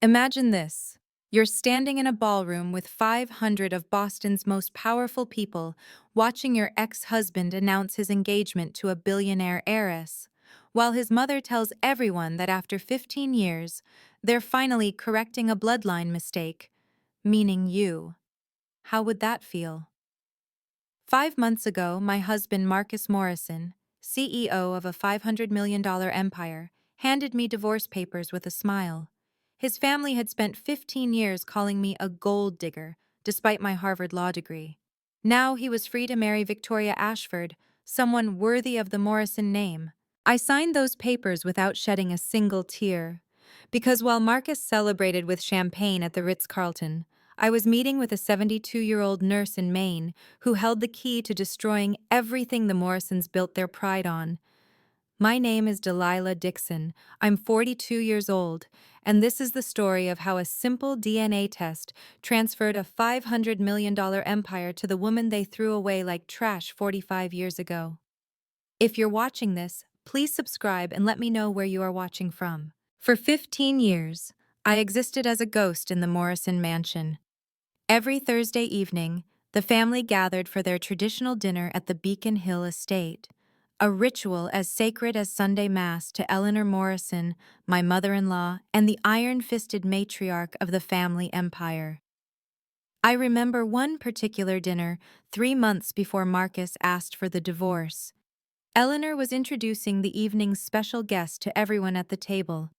Imagine this. You're standing in a ballroom with 500 of Boston's most powerful people, watching your ex-husband announce his engagement to a billionaire heiress, while his mother tells everyone that after 15 years, they're finally correcting a bloodline mistake, meaning you. How would that feel? 5 months ago, my husband Marcus Morrison, CEO of a $500 million empire, handed me divorce papers with a smile. His family had spent 15 years calling me a gold digger, despite my Harvard law degree. Now he was free to marry Victoria Ashford, someone worthy of the Morrison name. I signed those papers without shedding a single tear, because while Marcus celebrated with champagne at the Ritz-Carlton, I was meeting with a 72-year-old nurse in Maine who held the key to destroying everything the Morrisons built their pride on. My name is Delilah Dixon. I'm 42 years old, and this is the story of how a simple DNA test transferred a $500 million empire to the woman they threw away like trash 45 years ago. If you're watching this, please subscribe and let me know where you are watching from. For 15 years, I existed as a ghost in the Morrison mansion. Every Thursday evening, the family gathered for their traditional dinner at the Beacon Hill estate, a ritual as sacred as Sunday Mass to Eleanor Morrison, my mother-in-law, and the iron-fisted matriarch of the family empire. I remember one particular dinner 3 months before Marcus asked for the divorce. Eleanor was introducing the evening's special guest to everyone at the table.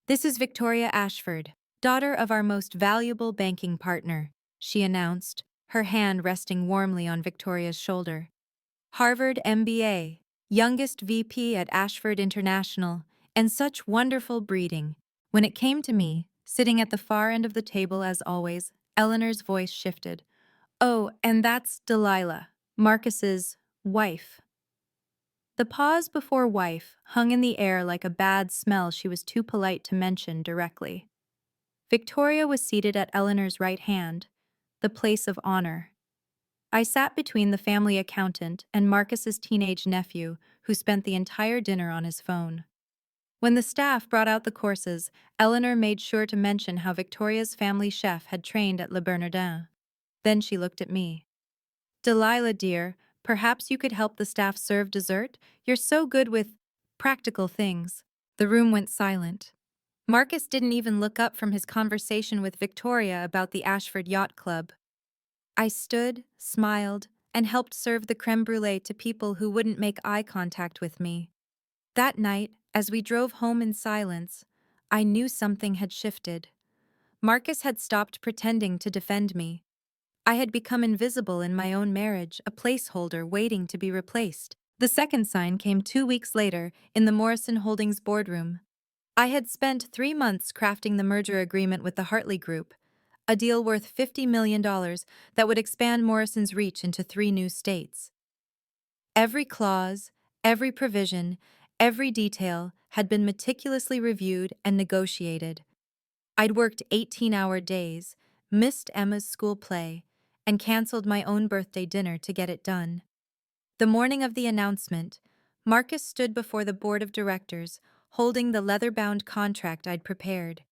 "This is Victoria Ashford, daughter of our most valuable banking partner," she announced, her hand resting warmly on Victoria's shoulder. "Harvard MBA, youngest VP at Ashford International, and such wonderful breeding." When it came to me, sitting at the far end of the table as always, Eleanor's voice shifted. "Oh, and that's Delilah, Marcus's wife." The pause before wife hung in the air like a bad smell she was too polite to mention directly. Victoria was seated at Eleanor's right hand, the place of honor. I sat between the family accountant and Marcus's teenage nephew, who spent the entire dinner on his phone. When the staff brought out the courses, Eleanor made sure to mention how Victoria's family chef had trained at Le Bernardin. Then she looked at me. "Delilah, dear, perhaps you could help the staff serve dessert? You're so good with practical things." The room went silent. Marcus didn't even look up from his conversation with Victoria about the Ashford Yacht Club. I stood, smiled, and helped serve the creme brulee to people who wouldn't make eye contact with me. That night, as we drove home in silence, I knew something had shifted. Marcus had stopped pretending to defend me. I had become invisible in my own marriage, a placeholder waiting to be replaced. The second sign came 2 weeks later in the Morrison Holdings boardroom. I had spent 3 months crafting the merger agreement with the Hartley Group, a deal worth $50 million that would expand Morrison's reach into 3 new states. Every clause, every provision, every detail had been meticulously reviewed and negotiated. I'd worked 18-hour days, missed Emma's school play, and canceled my own birthday dinner to get it done. The morning of the announcement, Marcus stood before the board of directors, holding the leather-bound contract I'd prepared.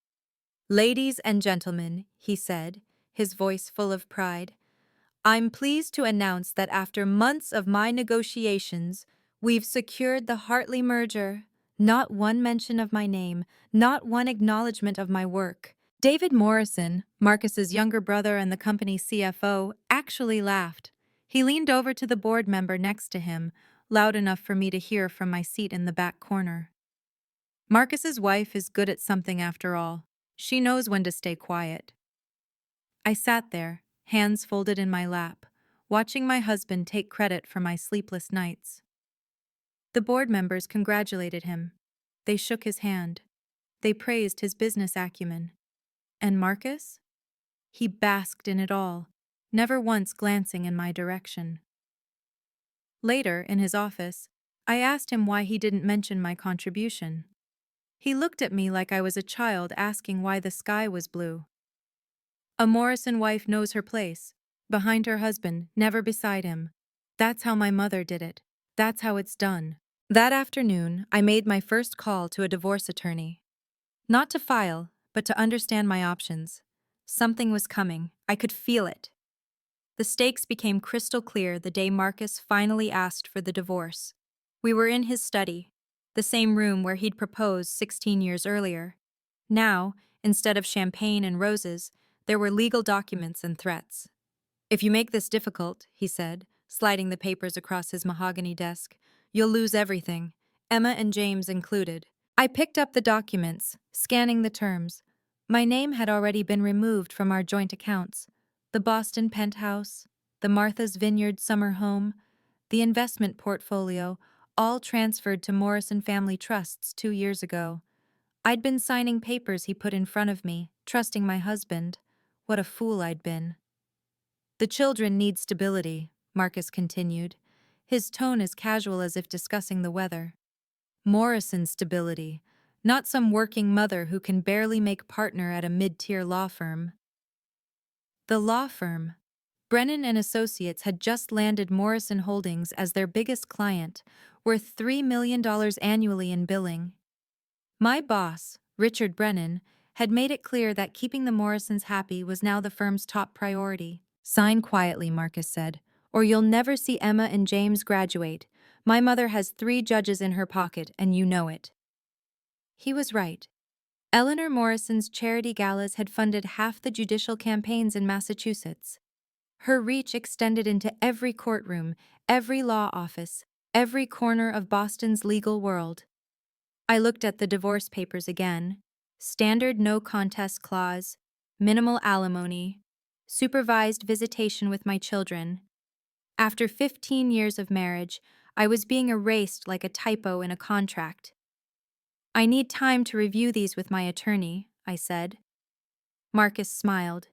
"Ladies and gentlemen," he said, his voice full of pride, "I'm pleased to announce that after months of my negotiations, we've secured the Hartley merger. Not one mention of my name, not one acknowledgement of my work." David Morrison, Marcus's younger brother and the company's CFO, actually laughed. He leaned over to the board member next to him, loud enough for me to hear from my seat in the back corner. "Marcus's wife is good at something after all. She knows when to stay quiet." I sat there, hands folded in my lap, watching my husband take credit for my sleepless nights. The board members congratulated him. They shook his hand. They praised his business acumen. And Marcus? He basked in it all, never once glancing in my direction. Later, in his office, I asked him why he didn't mention my contribution. He looked at me like I was a child asking why the sky was blue. "A Morrison wife knows her place, behind her husband, never beside him. That's how my mother did it. That's how it's done." That afternoon, I made my first call to a divorce attorney. Not to file, but to understand my options. Something was coming. I could feel it. The stakes became crystal clear the day Marcus finally asked for the divorce. We were in his study, the same room where he'd proposed 16 years earlier. Now, instead of champagne and roses, there were legal documents and threats. "If you make this difficult," he said, sliding the papers across his mahogany desk, "you'll lose everything, Emma and James included." I picked up the documents, scanning the terms. My name had already been removed from our joint accounts. The Boston penthouse, the Martha's Vineyard summer home, the investment portfolio, all transferred to Morrison Family Trusts 2 years ago. I'd been signing papers he put in front of me, trusting my husband. What a fool I'd been. "The children need stability," Marcus continued, his tone as casual as if discussing the weather. "Morrison's stability, not some working mother who can barely make partner at a mid-tier law firm." The law firm, Brennan and Associates, had just landed Morrison Holdings as their biggest client, worth $3 million annually in billing. My boss, Richard Brennan, had made it clear that keeping the Morrisons happy was now the firm's top priority. "Sign quietly," Marcus said, "or you'll never see Emma and James graduate. My mother has 3 judges in her pocket, and you know it." He was right. Eleanor Morrison's charity galas had funded half the judicial campaigns in Massachusetts. Her reach extended into every courtroom, every law office, every corner of Boston's legal world. I looked at the divorce papers again. Standard no contest clause, minimal alimony, supervised visitation with my children. After 15 years of marriage, I was being erased like a typo in a contract. "I need time to review these with my attorney," I said. Marcus smiled.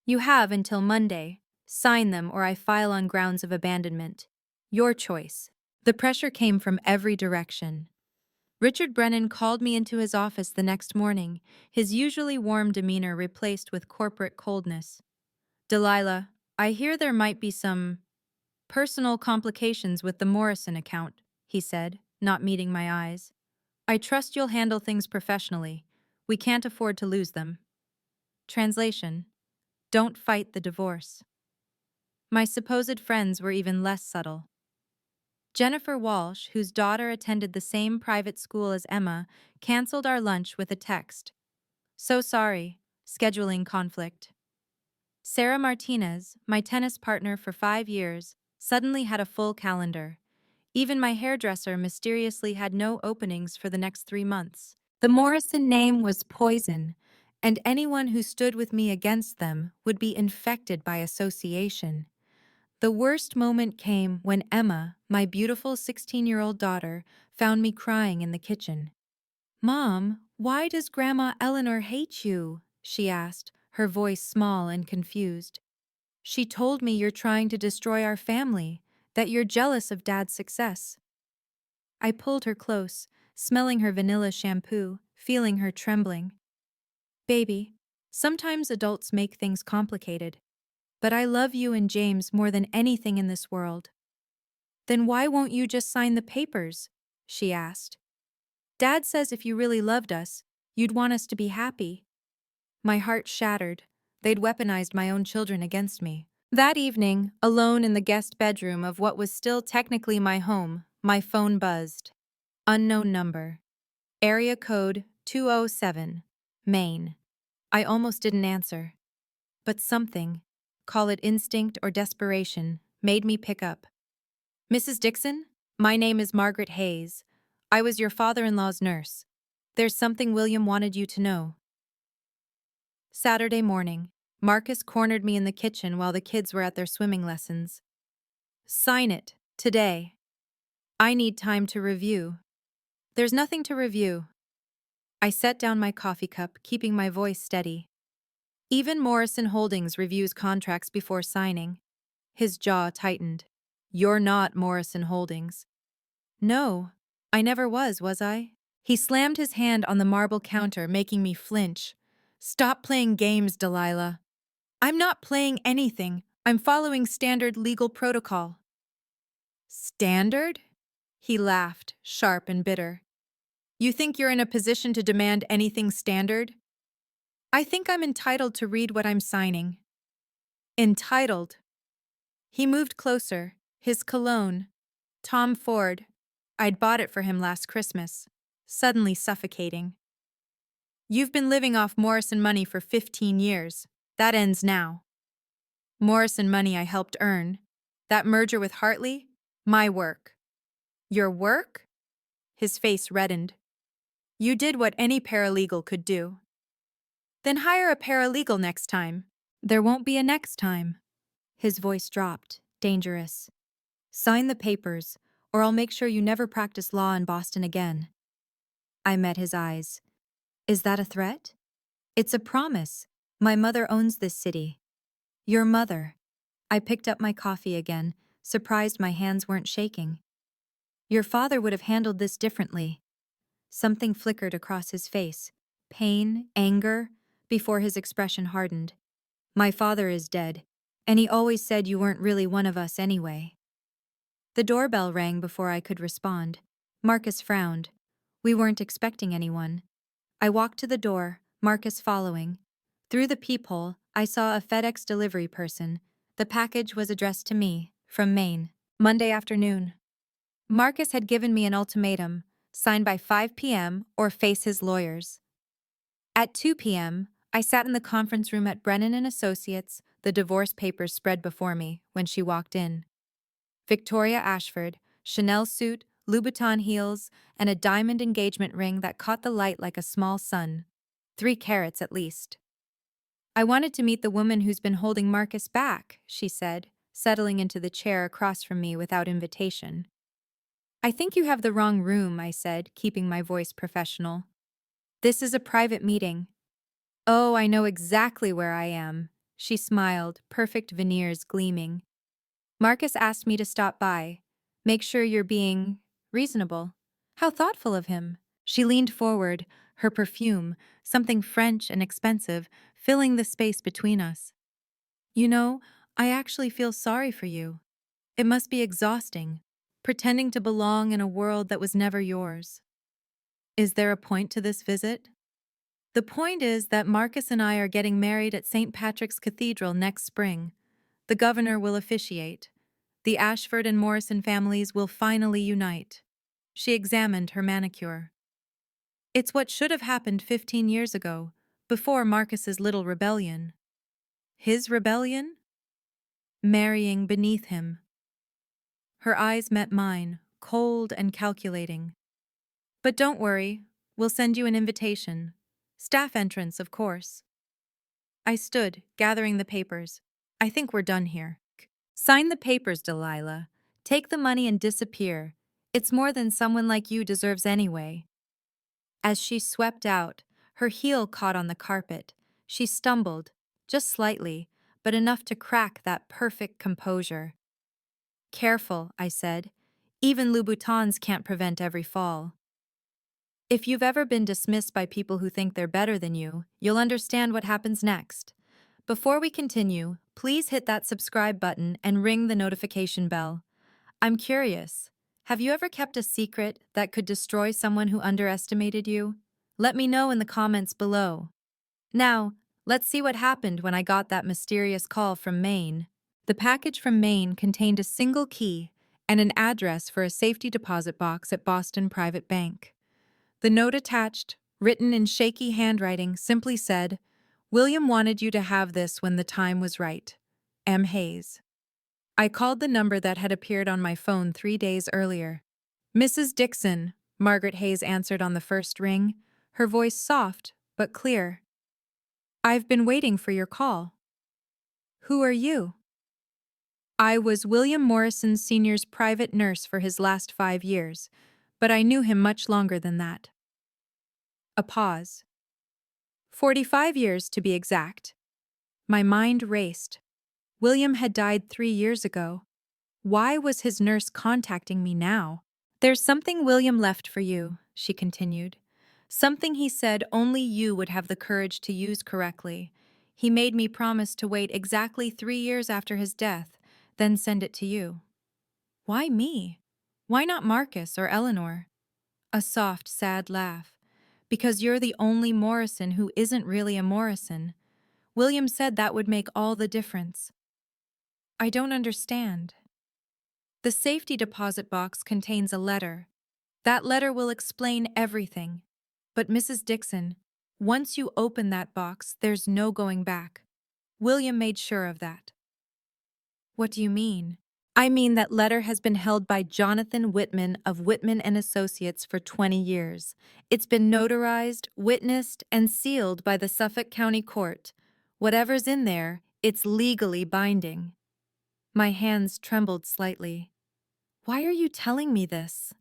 "You have until Monday. Sign them or I file on grounds of abandonment. Your choice." The pressure came from every direction. Richard Brennan called me into his office the next morning, his usually warm demeanor replaced with corporate coldness. "Delilah, I hear there might be some personal complications with the Morrison account," he said, not meeting my eyes. "I trust you'll handle things professionally. We can't afford to lose them." Translation: don't fight the divorce. My supposed friends were even less subtle. Jennifer Walsh, whose daughter attended the same private school as Emma, canceled our lunch with a text. "So sorry, scheduling conflict." Sarah Martinez, my tennis partner for 5 years, suddenly had a full calendar. Even my hairdresser mysteriously had no openings for the next 3 months. The Morrison name was poison, and anyone who stood with me against them would be infected by association. The worst moment came when Emma, my beautiful 16-year-old daughter, found me crying in the kitchen. "Mom, why does Grandma Eleanor hate you?" she asked, her voice small and confused. "She told me you're trying to destroy our family, that you're jealous of Dad's success." I pulled her close, smelling her vanilla shampoo, feeling her trembling. "Baby, sometimes adults make things complicated. But I love you and James more than anything in this world." "Then why won't you just sign the papers?" she asked. "Dad says if you really loved us, you'd want us to be happy." My heart shattered. They'd weaponized my own children against me. That evening, alone in the guest bedroom of what was still technically my home, my phone buzzed. Unknown number. Area code 207. Maine. I almost didn't answer. But something, call it instinct or desperation, made me pick up. "Mrs. Dixon, my name is Margaret Hayes. I was your father-in-law's nurse. There's something William wanted you to know." Saturday morning, Marcus cornered me in the kitchen while the kids were at their swimming lessons. "Sign it, today. I need time to review." "There's nothing to review." I set down my coffee cup, keeping my voice steady. "Even Morrison Holdings reviews contracts before signing." His jaw tightened. "You're not Morrison Holdings." "No, I never was I?" He slammed his hand on the marble counter, making me flinch. "Stop playing games, Delilah." "I'm not playing anything. I'm following standard legal protocol." "Standard?" He laughed, sharp and bitter. "You think you're in a position to demand anything standard?" I think I'm entitled to read what I'm signing. Entitled. He moved closer, his cologne. Tom Ford. I'd bought it for him last Christmas. Suddenly suffocating. You've been living off Morrison money for 15 years. That ends now. Morrison money I helped earn. That merger with Hartley? My work. Your work? His face reddened. You did what any paralegal could do. Then hire a paralegal next time. There won't be a next time. His voice dropped, dangerous. Sign the papers, or I'll make sure you never practice law in Boston again. I met his eyes. Is that a threat? It's a promise. My mother owns this city. Your mother. I picked up my coffee again, surprised my hands weren't shaking. Your father would have handled this differently. Something flickered across his face. Pain, anger, before his expression hardened. My father is dead, and he always said you weren't really one of us anyway. The doorbell rang before I could respond. Marcus frowned. We weren't expecting anyone. I walked to the door, Marcus following. Through the peephole, I saw a FedEx delivery person. The package was addressed to me, from Maine. Monday afternoon. Marcus had given me an ultimatum, sign by 5 p.m. or face his lawyers. At 2 p.m., I sat in the conference room at Brennan & Associates, the divorce papers spread before me, when she walked in. Victoria Ashford, Chanel suit, Louboutin heels, and a diamond engagement ring that caught the light like a small sun. 3 carats at least. I wanted to meet the woman who's been holding Marcus back, she said, settling into the chair across from me without invitation. I think you have the wrong room, I said, keeping my voice professional. This is a private meeting. Oh, I know exactly where I am. She smiled, perfect veneers gleaming. Marcus asked me to stop by. Make sure you're being reasonable. How thoughtful of him. She leaned forward, her perfume, something French and expensive, filling the space between us. You know, I actually feel sorry for you. It must be exhausting, pretending to belong in a world that was never yours. Is there a point to this visit? The point is that Marcus and I are getting married at St. Patrick's Cathedral next spring. The governor will officiate. The Ashford and Morrison families will finally unite. She examined her manicure. It's what should have happened 15 years ago, before Marcus's little rebellion. His rebellion? Marrying beneath him. Her eyes met mine, cold and calculating. But don't worry, we'll send you an invitation. Staff entrance, of course. I stood, gathering the papers. I think we're done here. Sign the papers, Delilah. Take the money and disappear. It's more than someone like you deserves anyway. As she swept out, her heel caught on the carpet. She stumbled, just slightly, but enough to crack that perfect composure. Careful, I said. Even Louboutins can't prevent every fall. If you've ever been dismissed by people who think they're better than you, you'll understand what happens next. Before we continue, please hit that subscribe button and ring the notification bell. I'm curious, have you ever kept a secret that could destroy someone who underestimated you? Let me know in the comments below. Now, let's see what happened when I got that mysterious call from Maine. The package from Maine contained a single key and an address for a safety deposit box at Boston Private Bank. The note attached, written in shaky handwriting, simply said, "William wanted you to have this when the time was right. M. Hayes." I called the number that had appeared on my phone 3 days earlier. "Mrs. Dixon," Margaret Hayes answered on the first ring, her voice soft but clear. "I've been waiting for your call." "Who are you?" "I was William Morrison Sr.'s private nurse for his last 5 years, but I knew him much longer than that." A pause. 45 years, to be exact. My mind raced. William had died 3 years ago. Why was his nurse contacting me now? "There's something William left for you," she continued. "Something he said only you would have the courage to use correctly. He made me promise to wait exactly 3 years after his death, then send it to you." Why me? Why not Marcus or Eleanor? A soft, sad laugh. Because you're the only Morrison who isn't really a Morrison. William said that would make all the difference. I don't understand. The safety deposit box contains a letter. That letter will explain everything. But Mrs. Dixon, once you open that box, there's no going back. William made sure of that. What do you mean? I mean that letter has been held by Jonathan Whitman of Whitman and Associates for 20 years. It's been notarized, witnessed, and sealed by the Suffolk County Court. Whatever's in there, it's legally binding. My hands trembled slightly. Why are you telling me this?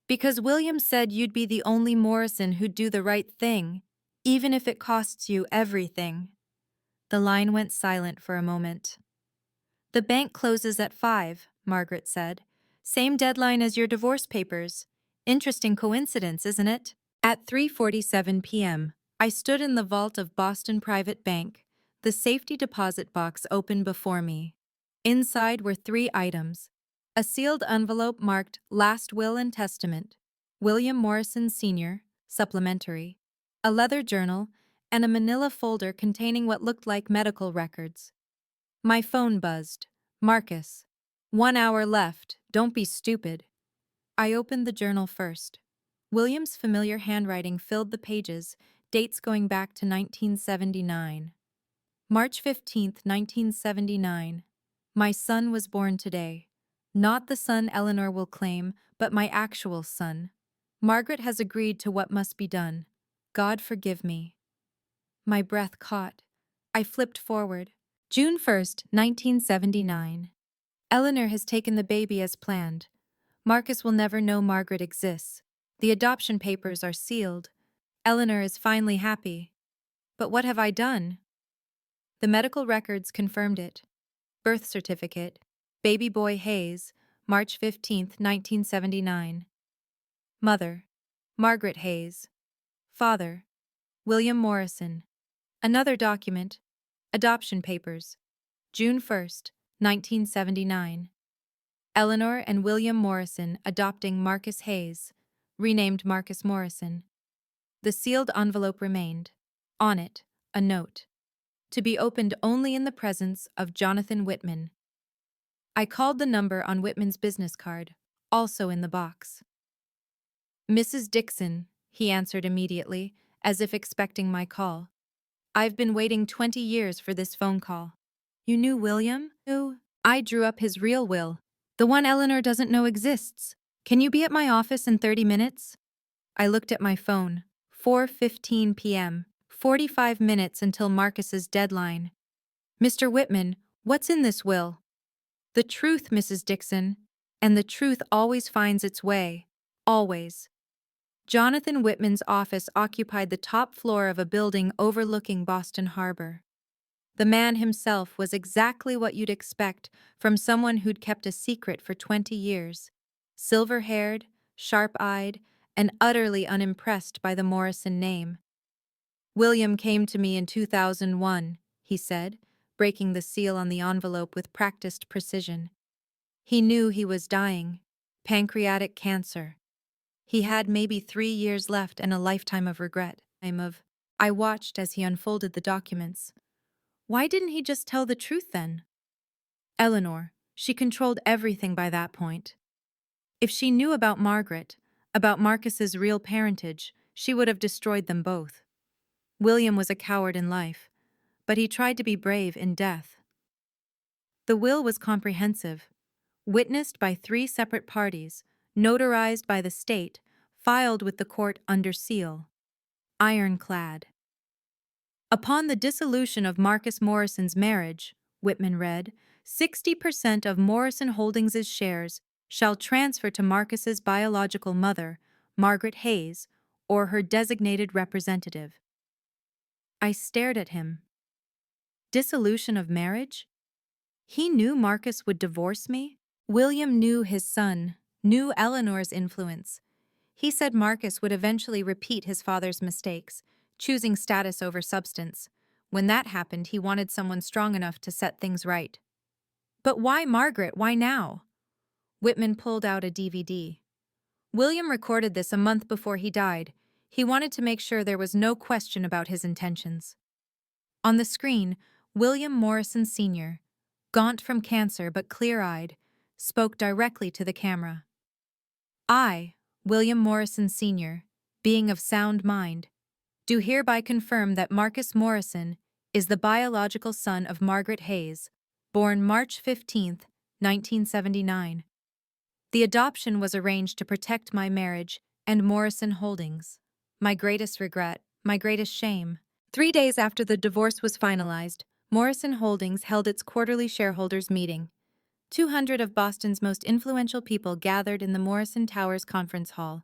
Because William said you'd be the only Morrison who'd do the right thing, even if it costs you everything. The line went silent for a moment. The bank closes at 5, Margaret said. Same deadline as your divorce papers. Interesting coincidence, isn't it? At 3:47 p.m., I stood in the vault of Boston Private Bank. The safety deposit box opened before me. Inside were 3 items. A sealed envelope marked Last Will and Testament, William Morrison Sr., supplementary, a leather journal, and a manila folder containing what looked like medical records. My phone buzzed. Marcus. 1 hour left. Don't be stupid. I opened the journal first. William's familiar handwriting filled the pages, dates going back to 1979. March 15th, 1979. My son was born today. Not the son Eleanor will claim, but my actual son. Margaret has agreed to what must be done. God forgive me. My breath caught. I flipped forward. June 1st, 1979. Eleanor has taken the baby as planned. Marcus will never know Margaret exists. The adoption papers are sealed. Eleanor is finally happy. But what have I done? The medical records confirmed it. Birth certificate. Baby boy Hayes, March 15th, 1979. Mother, Margaret Hayes. Father, William Morrison. Another document. Adoption papers. June 1st, 1979. Eleanor and William Morrison adopting Marcus Hayes, renamed Marcus Morrison. The sealed envelope remained. On it, a note. To be opened only in the presence of Jonathan Whitman. I called the number on Whitman's business card, also in the box. Mrs. Dixon, he answered immediately, as if expecting my call. I've been waiting 20 years for this phone call. You knew William? Who? I drew up his real will. The one Eleanor doesn't know exists. Can you be at my office in 30 minutes? I looked at my phone. 4:15 p.m. 45 minutes until Marcus's deadline. Mr. Whitman, what's in this will? The truth, Mrs. Dixon. And the truth always finds its way. Always. Jonathan Whitman's office occupied the top floor of a building overlooking Boston Harbor. The man himself was exactly what you'd expect from someone who'd kept a secret for 20 years. Silver-haired, sharp-eyed, and utterly unimpressed by the Morrison name. William came to me in 2001, he said, breaking the seal on the envelope with practiced precision. He knew he was dying. Pancreatic cancer. He had maybe 3 years left and a lifetime of regret. I watched as he unfolded the documents. Why didn't he just tell the truth then? Eleanor, she controlled everything by that point. If she knew about Margaret, about Marcus's real parentage, she would have destroyed them both. William was a coward in life, but he tried to be brave in death. The will was comprehensive, witnessed by 3 separate parties, notarized by the state, filed with the court under seal. Ironclad. Upon the dissolution of Marcus Morrison's marriage, Whitman read, 60% of Morrison Holdings' shares shall transfer to Marcus's biological mother, Margaret Hayes, or her designated representative. I stared at him. Dissolution of marriage? He knew Marcus would divorce me? William knew his son, knew Eleanor's influence. He said Marcus would eventually repeat his father's mistakes, choosing status over substance. When that happened, he wanted someone strong enough to set things right. But why Margaret? Why now? Whitman pulled out a DVD. William recorded this a month before he died. He wanted to make sure there was no question about his intentions. On the screen, William Morrison Sr., gaunt from cancer but clear-eyed, spoke directly to the camera. I, William Morrison Sr., being of sound mind, do hereby confirm that Marcus Morrison is the biological son of Margaret Hayes, born March 15, 1979. The adoption was arranged to protect my marriage and Morrison Holdings. My greatest regret, my greatest shame. 3 days after the divorce was finalized, Morrison Holdings held its quarterly shareholders' meeting. 200 of Boston's most influential people gathered in the Morrison Towers conference hall.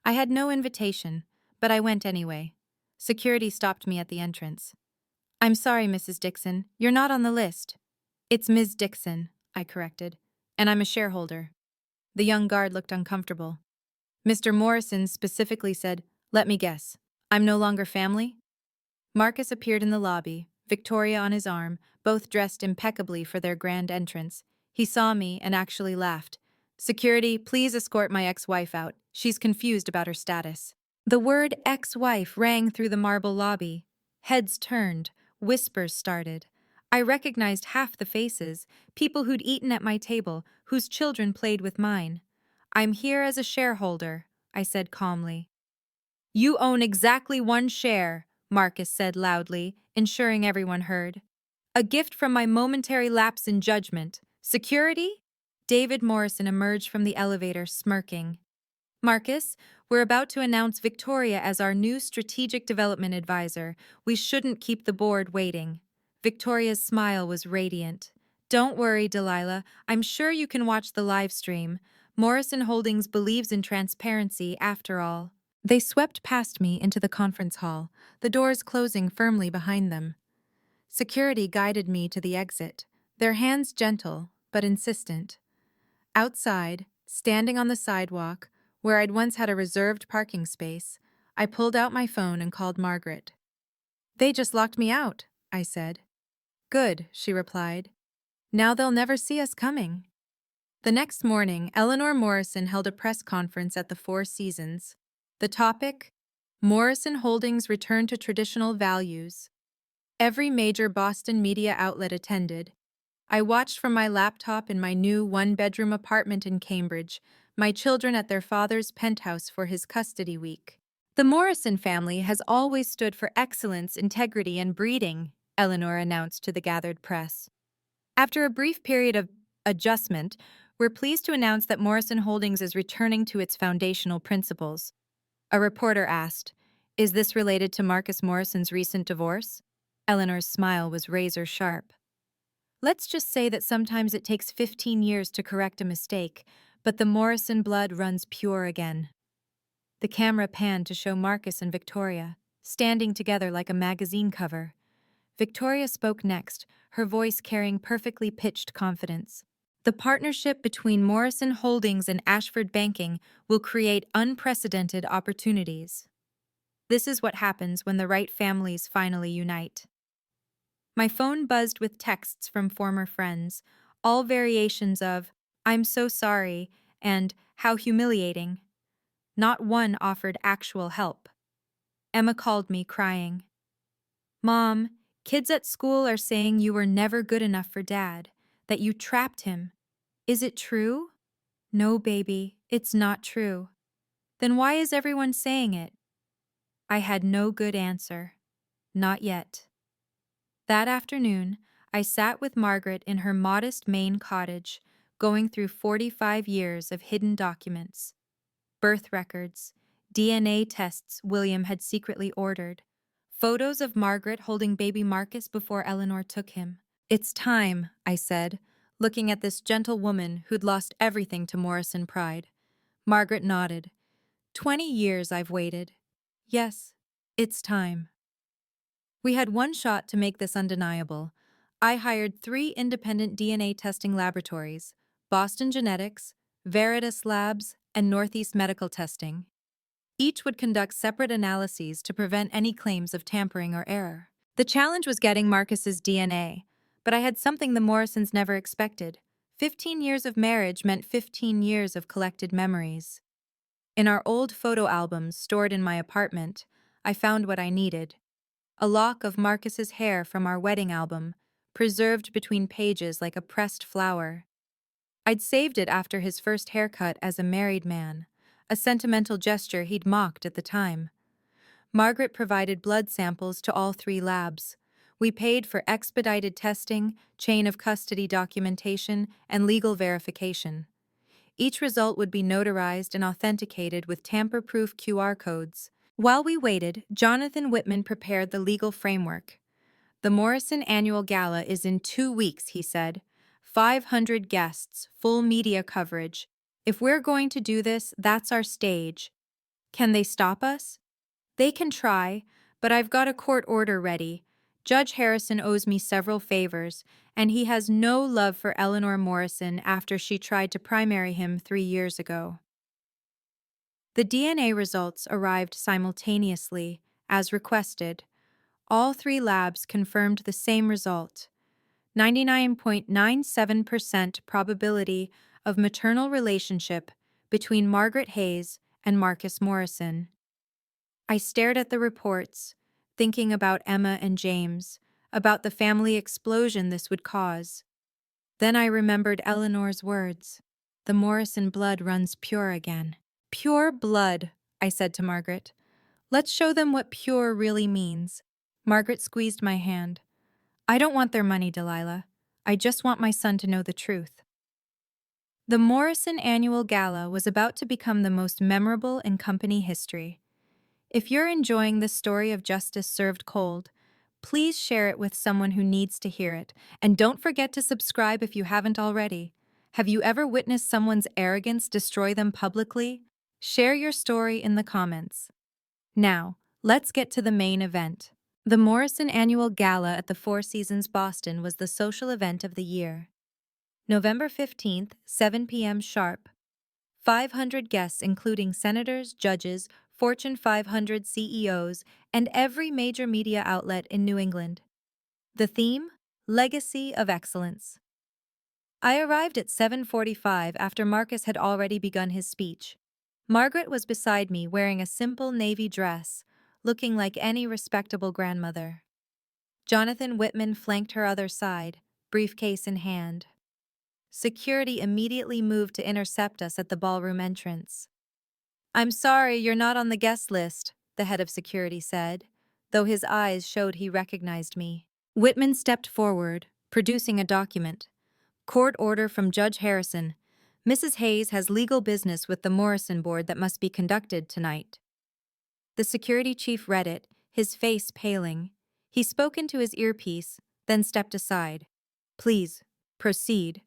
I had no invitation, but I went anyway. Security stopped me at the entrance. "I'm sorry, Mrs. Dixon, you're not on the list." "It's Ms. Dixon," I corrected, "and I'm a shareholder." The young guard looked uncomfortable. Mr. Morrison specifically said, "Let me guess, I'm no longer family?" Marcus appeared in the lobby, Victoria on his arm, both dressed impeccably for their grand entrance. He saw me and actually laughed. "Security, please escort my ex-wife out. She's confused about her status." The word ex-wife rang through the marble lobby. Heads turned, whispers started. I recognized half the faces, people who'd eaten at my table, whose children played with mine. "I'm here as a shareholder," I said calmly. "You own exactly 1 share," Marcus said loudly, ensuring everyone heard. "A gift from my momentary lapse in judgment. Security?" David Morrison emerged from the elevator, smirking. "Marcus, we're about to announce Victoria as our new strategic development advisor. We shouldn't keep the board waiting." Victoria's smile was radiant. "Don't worry, Delilah. I'm sure you can watch the live stream. Morrison Holdings believes in transparency, after all." They swept past me into the conference hall, the doors closing firmly behind them. Security guided me to the exit, their hands gentle but insistent. Outside, standing on the sidewalk, where I'd once had a reserved parking space, I pulled out my phone and called Margaret. "They just locked me out," I said. "Good," she replied. "Now they'll never see us coming." The next morning, Eleanor Morrison held a press conference at the Four Seasons. The topic? Morrison Holdings' return to traditional values. Every major Boston media outlet attended. I watched from my laptop in my new one-bedroom apartment in Cambridge, my children at their father's penthouse for his custody week. "The Morrison family has always stood for excellence, integrity, and breeding," Eleanor announced to the gathered press. "After a brief period of adjustment, we're pleased to announce that Morrison Holdings is returning to its foundational principles." A reporter asked, "Is this related to Marcus Morrison's recent divorce?" Eleanor's smile was razor-sharp. "Let's just say that sometimes it takes 15 years to correct a mistake, but the Morrison blood runs pure again." The camera panned to show Marcus and Victoria, standing together like a magazine cover. Victoria spoke next, her voice carrying perfectly pitched confidence. "The partnership between Morrison Holdings and Ashford Banking will create unprecedented opportunities. This is what happens when the right families finally unite." My phone buzzed with texts from former friends, all variations of, "I'm so sorry," and "How humiliating." Not one offered actual help. Emma called me, crying. "Mom, kids at school are saying you were never good enough for Dad, that you trapped him. Is it true?" "No, baby, it's not true." "Then why is everyone saying it?" I had no good answer. Not yet. That afternoon, I sat with Margaret in her modest Maine cottage, going through 45 years of hidden documents. Birth records, DNA tests William had secretly ordered, photos of Margaret holding baby Marcus before Eleanor took him. "It's time," I said, looking at this gentle woman who'd lost everything to Morrison pride. Margaret nodded. 20 years I've waited. Yes, it's time." We had one shot to make this undeniable. I hired 3 independent DNA testing laboratories, Boston Genetics, Veritas Labs, and Northeast Medical Testing. Each would conduct separate analyses to prevent any claims of tampering or error. The challenge was getting Marcus's DNA, but I had something the Morrisons never expected. 15 years of marriage meant 15 years of collected memories. In our old photo albums stored in my apartment, I found what I needed: a lock of Marcus's hair from our wedding album, preserved between pages like a pressed flower. I'd saved it after his first haircut as a married man, a sentimental gesture he'd mocked at the time. Margaret provided blood samples to all 3 labs. We paid for expedited testing, chain of custody documentation, and legal verification. Each result would be notarized and authenticated with tamper-proof QR codes. While we waited, Jonathan Whitman prepared the legal framework. "The Morrison Annual Gala is in 2 weeks," he said. "500 guests, full media coverage. If we're going to do this, that's our stage. Can they stop us?" "They can try, but I've got a court order ready. Judge Harrison owes me several favors, and he has no love for Eleanor Morrison after she tried to primary him 3 years ago." The DNA results arrived simultaneously, as requested. All 3 labs confirmed the same result: 99.97% probability of maternal relationship between Margaret Hayes and Marcus Morrison. I stared at the reports, thinking about Emma and James, about the family explosion this would cause. Then I remembered Eleanor's words: "The Morrison blood runs pure again." "Pure blood," I said to Margaret. "Let's show them what pure really means." Margaret squeezed my hand. "I don't want their money, Delilah. I just want my son to know the truth." The Morrison Annual Gala was about to become the most memorable in company history. If you're enjoying this story of justice served cold, please share it with someone who needs to hear it, and don't forget to subscribe if you haven't already. Have you ever witnessed someone's arrogance destroy them publicly? Share your story in the comments. Now, let's get to the main event. The Morrison Annual Gala at the Four Seasons Boston was the social event of the year. November 15th, 7 p.m. sharp. 500 guests including senators, judges, Fortune 500 CEOs, and every major media outlet in New England. The theme? Legacy of Excellence. I arrived at 7:45 after Marcus had already begun his speech. Margaret was beside me wearing a simple navy dress, looking like any respectable grandmother. Jonathan Whitman flanked her other side, briefcase in hand. Security immediately moved to intercept us at the ballroom entrance. "I'm sorry you're not on the guest list," the head of security said, though his eyes showed he recognized me. Whitman stepped forward, producing a document. "Court order from Judge Harrison. Mrs. Hayes has legal business with the Morrison board that must be conducted tonight." The security chief read it, his face paling. He spoke into his earpiece, then stepped aside. "Please, proceed."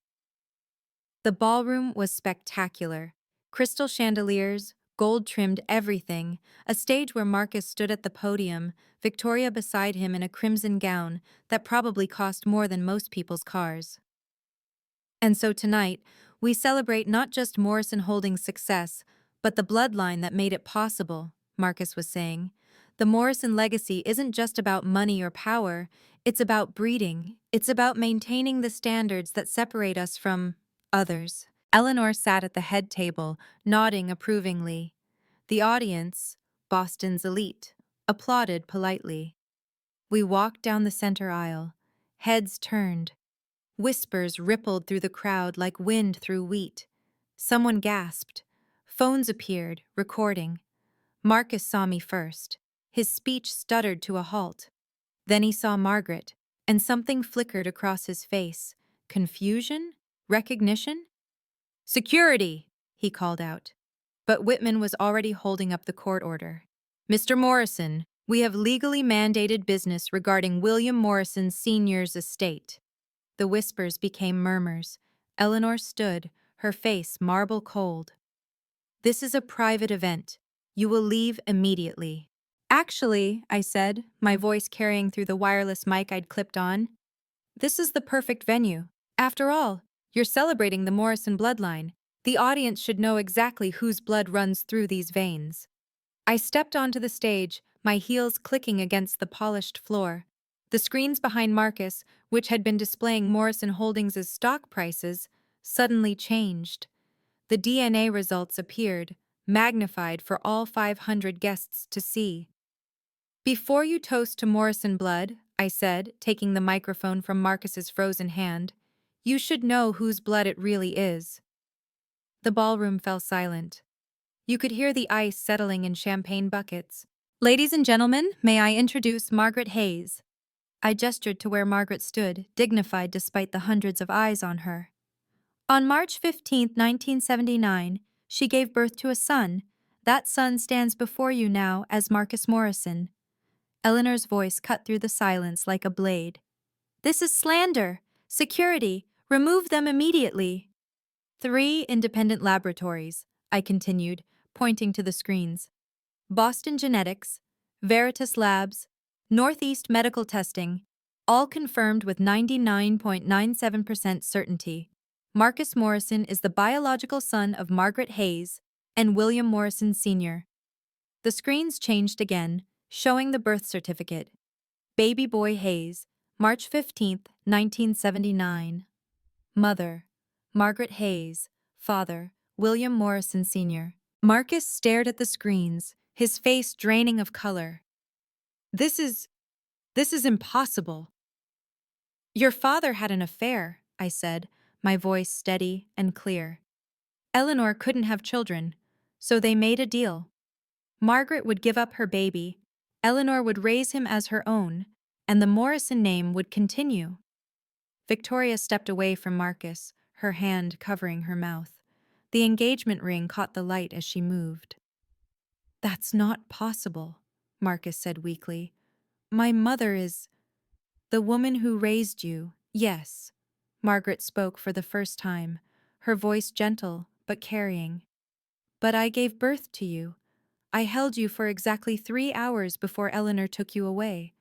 The ballroom was spectacular. Crystal chandeliers, gold-trimmed everything, a stage where Marcus stood at the podium, Victoria beside him in a crimson gown that probably cost more than most people's cars. "And so tonight, we celebrate not just Morrison Holdings' success, but the bloodline that made it possible," Marcus was saying. "The Morrison legacy isn't just about money or power, it's about breeding. It's about maintaining the standards that separate us from others." Eleanor sat at the head table, nodding approvingly. The audience, Boston's elite, applauded politely. We walked down the center aisle. Heads turned. Whispers rippled through the crowd like wind through wheat. Someone gasped. Phones appeared, recording. Marcus saw me first. His speech stuttered to a halt. Then he saw Margaret, and something flickered across his face. Confusion? Recognition? "Security!" he called out. But Whitman was already holding up the court order. "Mr. Morrison, we have legally mandated business regarding William Morrison Sr.'s estate." The whispers became murmurs. Eleanor stood, her face marble cold. "This is a private event. You will leave immediately." "Actually," I said, my voice carrying through the wireless mic I'd clipped on, "this is the perfect venue. After all, you're celebrating the Morrison bloodline. The audience should know exactly whose blood runs through these veins." I stepped onto the stage, my heels clicking against the polished floor. The screens behind Marcus, which had been displaying Morrison Holdings' stock prices, suddenly changed. The DNA results appeared, magnified for all 500 guests to see. "Before you toast to Morrison blood," I said, taking the microphone from Marcus's frozen hand, "you should know whose blood it really is." The ballroom fell silent. You could hear the ice settling in champagne buckets. "Ladies and gentlemen, may I introduce Margaret Hayes?" I gestured to where Margaret stood, dignified despite the hundreds of eyes on her. On March 15, 1979, she gave birth to a son. That son stands before you now as Marcus Morrison. Eleanor's voice cut through the silence like a blade. "This is slander! Security! Remove them immediately!" 3 independent laboratories, I continued, pointing to the screens. Boston Genetics, Veritas Labs, Northeast Medical Testing, all confirmed with 99.97% certainty. Marcus Morrison is the biological son of Margaret Hayes and William Morrison Sr. The screens changed again, showing the birth certificate. Baby boy Hayes, March 15, 1979. Mother, Margaret Hayes. Father, William Morrison Sr. Marcus stared at the screens, his face draining of color. This is impossible." "Your father had an affair," I said, my voice steady and clear. "Eleanor couldn't have children, so they made a deal. Margaret would give up her baby, Eleanor would raise him as her own, and the Morrison name would continue." Victoria stepped away from Marcus, her hand covering her mouth. The engagement ring caught the light as she moved. "That's not possible," Marcus said weakly. "My mother is—" "The woman who raised you, yes." Margaret spoke for the first time, her voice gentle but carrying. "But I gave birth to you. I held you for exactly 3 hours before Eleanor took you away.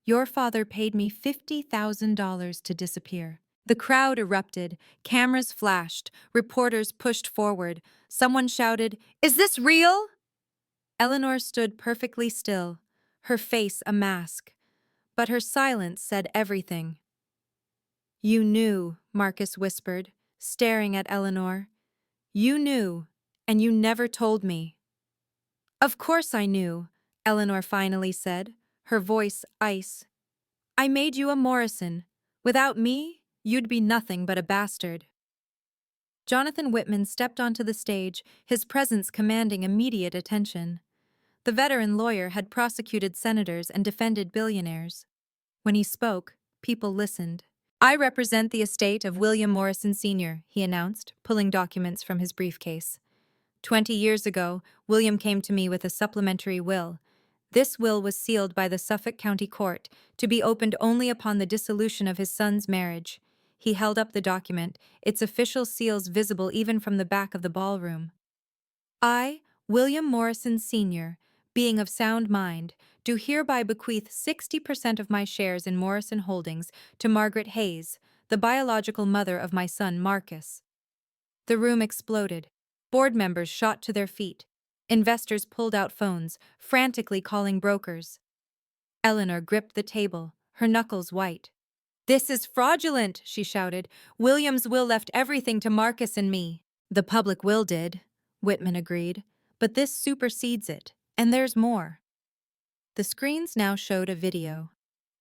Your father paid me $50,000 to disappear." The crowd erupted, cameras flashed, reporters pushed forward. Someone shouted, "Is this real?" Eleanor stood perfectly still, her face a mask. But her silence said everything. "You knew," Marcus whispered, staring at Eleanor. "You knew, and you never told me." "Of course I knew," Eleanor finally said, her voice ice. "I made you a Morrison. Without me, you'd be nothing but a bastard." Jonathan Whitman stepped onto the stage, his presence commanding immediate attention. The veteran lawyer had prosecuted senators and defended billionaires. When he spoke, people listened. "I represent the estate of William Morrison Sr.," he announced, pulling documents from his briefcase. 20 years ago, William came to me with a supplementary will. This will was sealed by the Suffolk County Court, to be opened only upon the dissolution of his son's marriage. He held up the document, its official seals visible even from the back of the ballroom. "I, William Morrison Sr., being of sound mind, do hereby bequeath 60% of my shares in Morrison Holdings to Margaret Hayes, the biological mother of my son Marcus." The room exploded. Board members shot to their feet. Investors pulled out phones, frantically calling brokers. Eleanor gripped the table, her knuckles white. "This is fraudulent," she shouted. "William's will left everything to Marcus and me." "The public will did," Whitman agreed, "but this supersedes it, and there's more." The screens now showed a video.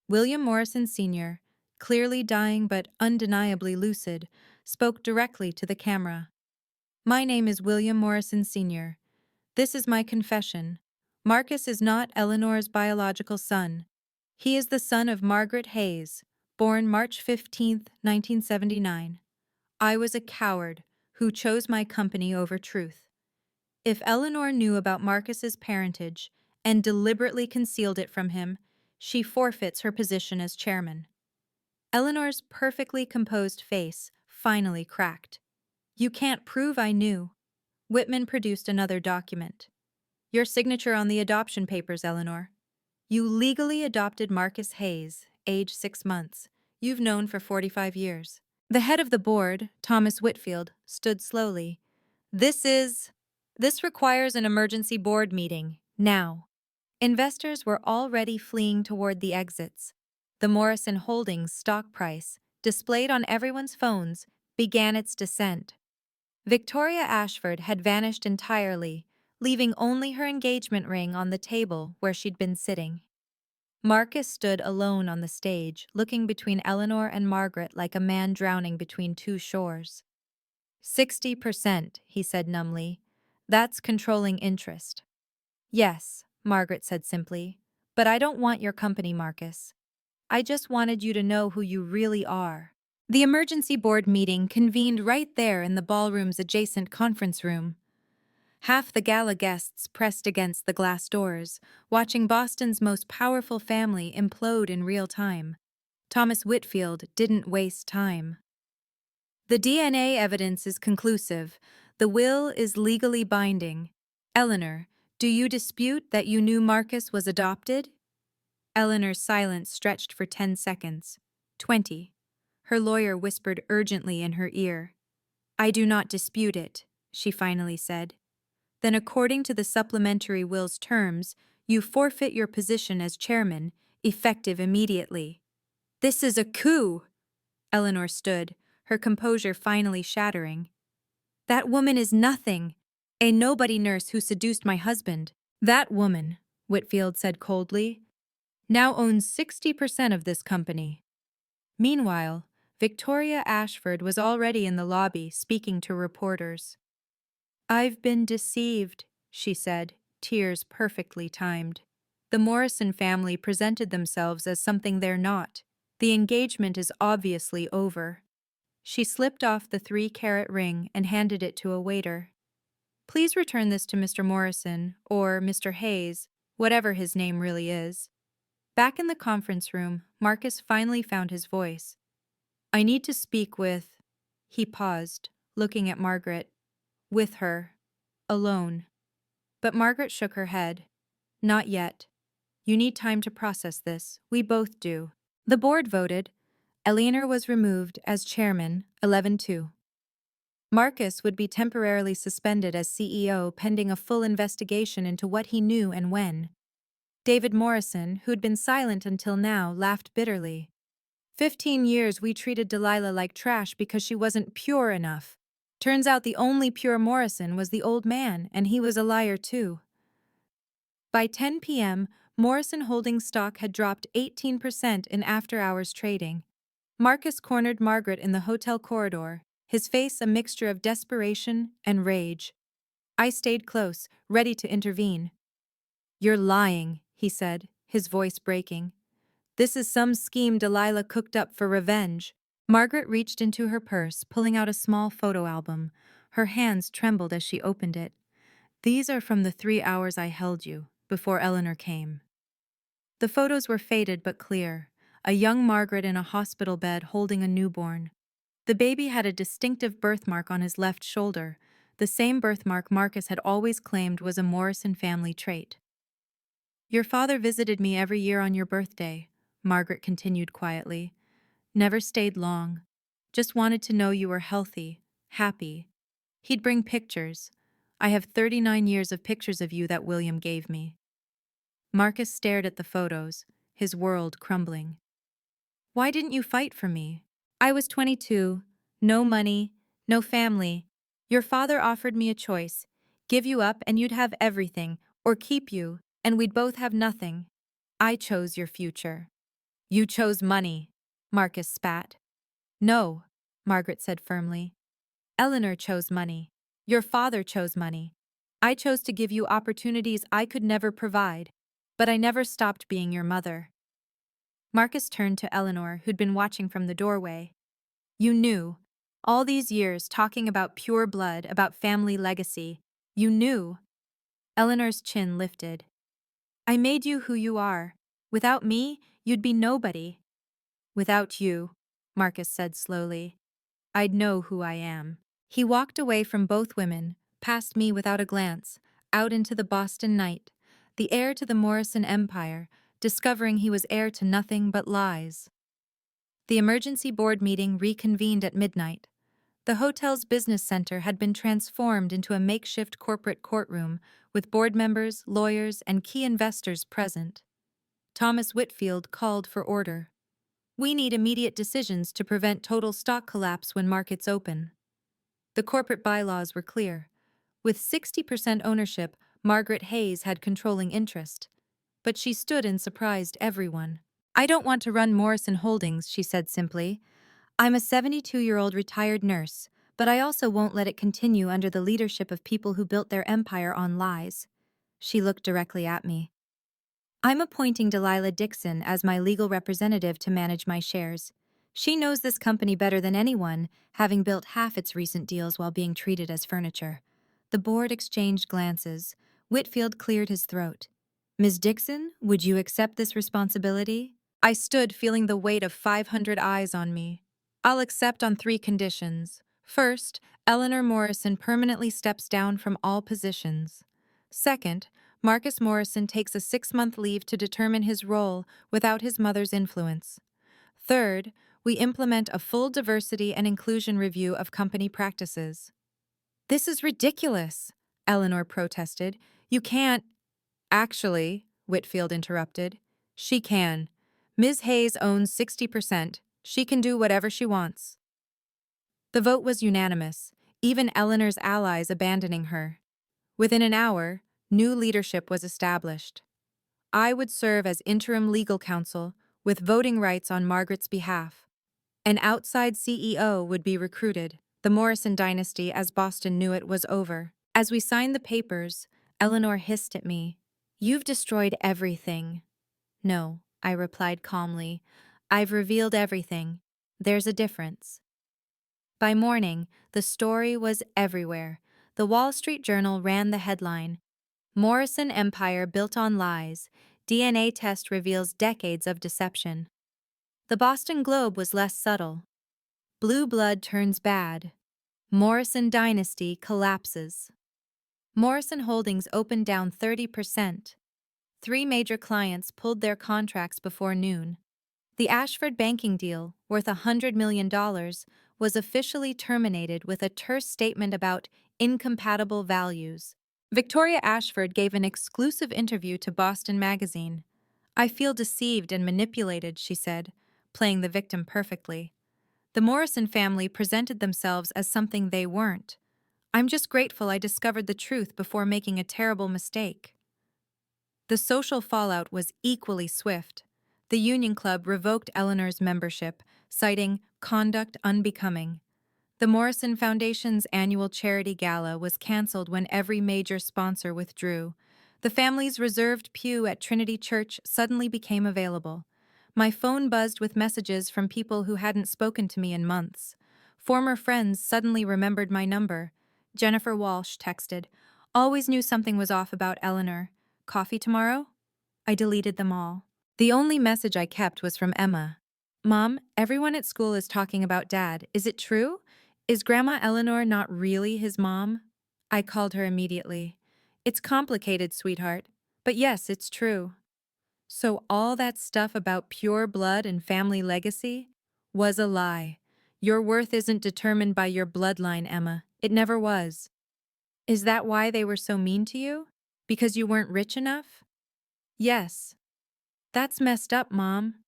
William Morrison Sr., clearly dying but undeniably lucid, spoke directly to the camera. "My name is William Morrison Sr. This is my confession. Marcus is not Eleanor's biological son. He is the son of Margaret Hayes, born March 15, 1979. I was a coward who chose my company over truth. If Eleanor knew about Marcus's parentage and deliberately concealed it from him, she forfeits her position as chairman." Eleanor's perfectly composed face finally cracked. "You can't prove I knew." Whitman produced another document. "Your signature on the adoption papers, Eleanor. You legally adopted Marcus Hayes, age 6 months. You've known for 45 years. The head of the board, Thomas Whitfield, stood slowly. This requires an emergency board meeting, now." Investors were already fleeing toward the exits. The Morrison Holdings stock price, displayed on everyone's phones, began its descent. Victoria Ashford had vanished entirely, leaving only her engagement ring on the table where she'd been sitting. Marcus stood alone on the stage, looking between Eleanor and Margaret like a man drowning between two shores. 60%, he said numbly. That's controlling interest. Yes, Margaret said simply. But I don't want your company, Marcus. I just wanted you to know who you really are. The emergency board meeting convened right there in the ballroom's adjacent conference room. Half the gala guests pressed against the glass doors, watching Boston's most powerful family implode in real time. Thomas Whitfield didn't waste time. The DNA evidence is conclusive. The will is legally binding. Eleanor, do you dispute that you knew Marcus was adopted? Eleanor's silence stretched for 10 seconds. 20. Her lawyer whispered urgently in her ear. I do not dispute it, she finally said. Then according to the supplementary will's terms, you forfeit your position as chairman, effective immediately. This is a coup! Eleanor stood, her composure finally shattering. That woman is nothing. A nobody nurse who seduced my husband. That woman, Whitfield said coldly, now owns 60% of this company. Meanwhile, Victoria Ashford was already in the lobby speaking to reporters. I've been deceived, she said, tears perfectly timed. The Morrison family presented themselves as something they're not. The engagement is obviously over. She slipped off the 3-carat ring and handed it to a waiter. Please return this to Mr. Morrison, or Mr. Hayes, whatever his name really is. Back in the conference room, Marcus finally found his voice. I need to speak with... He paused, looking at Margaret. With her. Alone. But Margaret shook her head. Not yet. You need time to process this. We both do. The board voted. Eleanor was removed as chairman, 11-2. Marcus would be temporarily suspended as CEO pending a full investigation into what he knew and when. David Morrison, who'd been silent until now, laughed bitterly. 15 years we treated Delilah like trash because she wasn't pure enough. Turns out the only pure Morrison was the old man, and he was a liar too. By 10 p.m., Morrison Holdings stock had dropped 18% in after-hours trading. Marcus cornered Margaret in the hotel corridor, his face a mixture of desperation and rage. I stayed close, ready to intervene. You're lying, he said, his voice breaking. This is some scheme Delilah cooked up for revenge. Margaret reached into her purse, pulling out a small photo album. Her hands trembled as she opened it. These are from the 3 hours I held you, before Eleanor came. The photos were faded but clear. A young Margaret in a hospital bed holding a newborn. The baby had a distinctive birthmark on his left shoulder, the same birthmark Marcus had always claimed was a Morrison family trait. Your father visited me every year on your birthday, Margaret continued quietly. Never stayed long. Just wanted to know you were healthy, happy. He'd bring pictures. I have 39 years of pictures of you that William gave me. Marcus stared at the photos, his world crumbling. Why didn't you fight for me? I was 22, no money, no family. Your father offered me a choice. Give you up and you'd have everything, or keep you, and we'd both have nothing. I chose your future. You chose money, Marcus spat. No, Margaret said firmly. Eleanor chose money. Your father chose money. I chose to give you opportunities I could never provide, but I never stopped being your mother. Marcus turned to Eleanor, who'd been watching from the doorway. You knew. All these years talking about pure blood, about family legacy. You knew. Eleanor's chin lifted. I made you who you are. Without me, you'd be nobody. Without you, Marcus said slowly, I'd know who I am. He walked away from both women, past me without a glance, out into the Boston night, the heir to the Morrison empire, discovering he was heir to nothing but lies. The emergency board meeting reconvened at midnight. The hotel's business center had been transformed into a makeshift corporate courtroom with board members, lawyers, and key investors present. Thomas Whitfield called for order. We need immediate decisions to prevent total stock collapse when markets open. The corporate bylaws were clear. With 60% ownership, Margaret Hayes had controlling interest, but she stood and surprised everyone. "I don't want to run Morrison Holdings," she said simply. "I'm a 72-year-old retired nurse, but I also won't let it continue under the leadership of people who built their empire on lies." She looked directly at me. "I'm appointing Delilah Dixon as my legal representative to manage my shares. She knows this company better than anyone, having built half its recent deals while being treated as furniture." The board exchanged glances. Whitfield cleared his throat. "Ms. Dixon, would you accept this responsibility?" I stood, feeling the weight of 500 eyes on me. "I'll accept on 3 conditions. First, Eleanor Morrison permanently steps down from all positions. Second, Marcus Morrison takes a 6-month leave to determine his role without his mother's influence. Third, we implement a full diversity and inclusion review of company practices." "This is ridiculous," Eleanor protested. "You can't—" "Actually," Whitfield interrupted, "she can. Ms. Hayes owns 60%. She can do whatever she wants." The vote was unanimous, even Eleanor's allies abandoning her. Within an hour, new leadership was established. I would serve as interim legal counsel, with voting rights on Margaret's behalf. An outside CEO would be recruited. The Morrison dynasty, as Boston knew it, was over. As we signed the papers, Eleanor hissed at me. "You've destroyed everything." "No," I replied calmly. "I've revealed everything. There's a difference." By morning, the story was everywhere. The Wall Street Journal ran the headline, "Morrison Empire Built on Lies. DNA Test Reveals Decades of Deception." The Boston Globe was less subtle. "Blue blood turns bad. Morrison dynasty collapses." Morrison Holdings opened down 30%. 3 major clients pulled their contracts before noon. The Ashford banking deal, worth $100 million, was officially terminated with a terse statement about incompatible values. Victoria Ashford gave an exclusive interview to Boston Magazine. "I feel deceived and manipulated," she said, playing the victim perfectly. "The Morrison family presented themselves as something they weren't. I'm just grateful I discovered the truth before making a terrible mistake." The social fallout was equally swift. The Union Club revoked Eleanor's membership, citing conduct unbecoming. The Morrison Foundation's annual charity gala was canceled when every major sponsor withdrew. The family's reserved pew at Trinity Church suddenly became available. My phone buzzed with messages from people who hadn't spoken to me in months. Former friends suddenly remembered my number. Jennifer Walsh texted, "Always knew something was off about Eleanor. Coffee tomorrow?" I deleted them all. The only message I kept was from Emma. "Mom, everyone at school is talking about Dad. Is it true? Is Grandma Eleanor not really his mom?" I called her immediately. "It's complicated, sweetheart. But yes, it's true." So all that stuff about pure blood and family legacy was a lie. Your worth isn't determined by your bloodline, Emma. It never was. Is that why they were so mean to you? Because you weren't rich enough? Yes. That's messed up, Mom.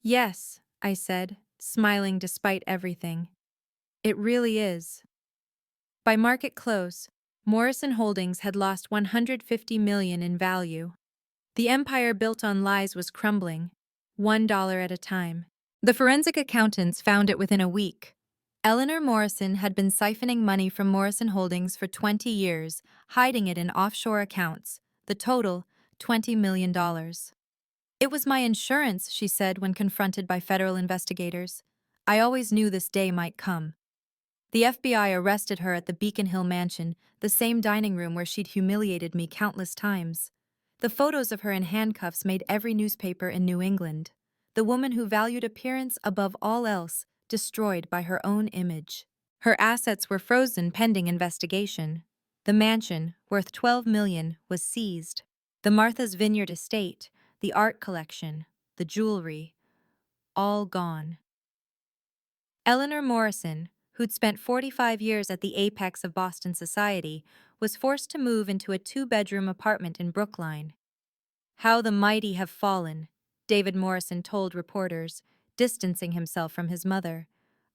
Yes, I said, smiling despite everything. It really is. By market close, Morrison Holdings had lost $150 million in value. The empire built on lies was crumbling, $1 at a time. The forensic accountants found it within a week. Eleanor Morrison had been siphoning money from Morrison Holdings for 20 years, hiding it in offshore accounts. The total, $20 million. "It was my insurance," she said when confronted by federal investigators. "I always knew this day might come." The FBI arrested her at the Beacon Hill mansion, the same dining room where she'd humiliated me countless times. The photos of her in handcuffs made every newspaper in New England. The woman who valued appearance above all else, destroyed by her own image. Her assets were frozen pending investigation. The mansion, worth $12 million, was seized. The Martha's Vineyard estate, the art collection, the jewelry, all gone. Eleanor Morrison, who'd spent 45 years at the apex of Boston society, was forced to move into a 2-bedroom apartment in Brookline. "How the mighty have fallen," David Morrison told reporters, distancing himself from his mother.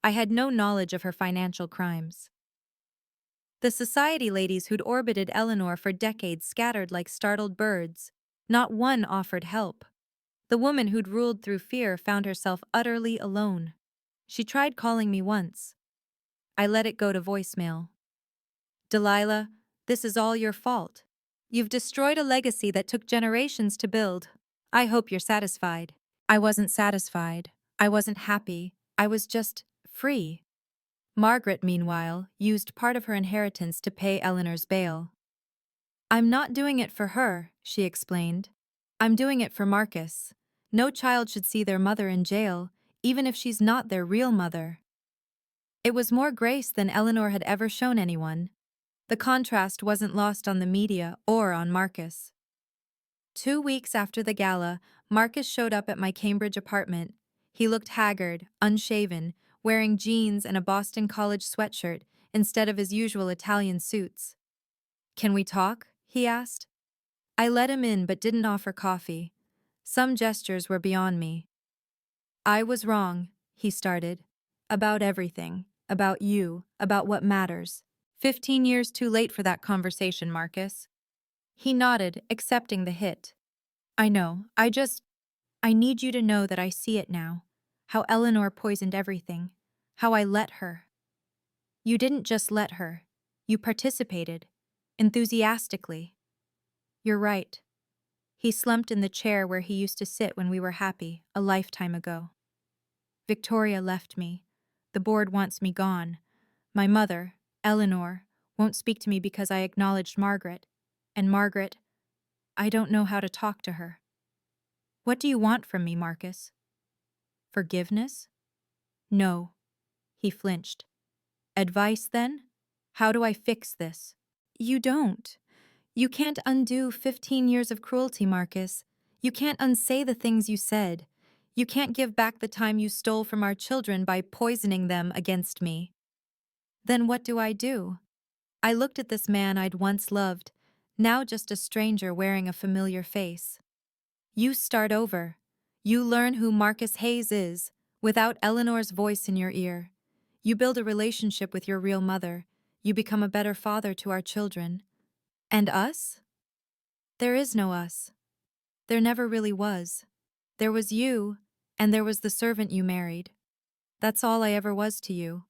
"I had no knowledge of her financial crimes." The society ladies who'd orbited Eleanor for decades scattered like startled birds. Not one offered help. The woman who'd ruled through fear found herself utterly alone. She tried calling me once. I let it go to voicemail. Delilah, this is all your fault. You've destroyed a legacy that took generations to build. I hope you're satisfied. I wasn't satisfied. I wasn't happy. I was just free. Margaret, meanwhile, used part of her inheritance to pay Eleanor's bail. I'm not doing it for her, she explained. I'm doing it for Marcus. No child should see their mother in jail, even if she's not their real mother. It was more grace than Eleanor had ever shown anyone. The contrast wasn't lost on the media or on Marcus. 2 weeks after the gala, Marcus showed up at my Cambridge apartment. He looked haggard, unshaven, wearing jeans and a Boston College sweatshirt instead of his usual Italian suits. Can we talk? He asked. I let him in but didn't offer coffee. Some gestures were beyond me. I was wrong, he started. About everything. About you. About what matters. 15 years too late for that conversation, Marcus. He nodded, accepting the hit. I know, I need you to know that I see it now. How Eleanor poisoned everything. How I let her. You didn't just let her. You participated. Enthusiastically. You're right. He slumped in the chair where he used to sit when we were happy, a lifetime ago. Victoria left me. The board wants me gone. My mother, Eleanor, won't speak to me because I acknowledged Margaret. And Margaret, I don't know how to talk to her. What do you want from me, Marcus? Forgiveness? No. He flinched. Advice, then? How do I fix this? You don't. You can't undo 15 years of cruelty, Marcus. You can't unsay the things you said. You can't give back the time you stole from our children by poisoning them against me. Then what do? I looked at this man I'd once loved, now just a stranger wearing a familiar face. You start over. You learn who Marcus Hayes is, without Eleanor's voice in your ear. You build a relationship with your real mother. You become a better father to our children. And us? There is no us. There never really was. There was you, and there was the servant you married. That's all I ever was to you.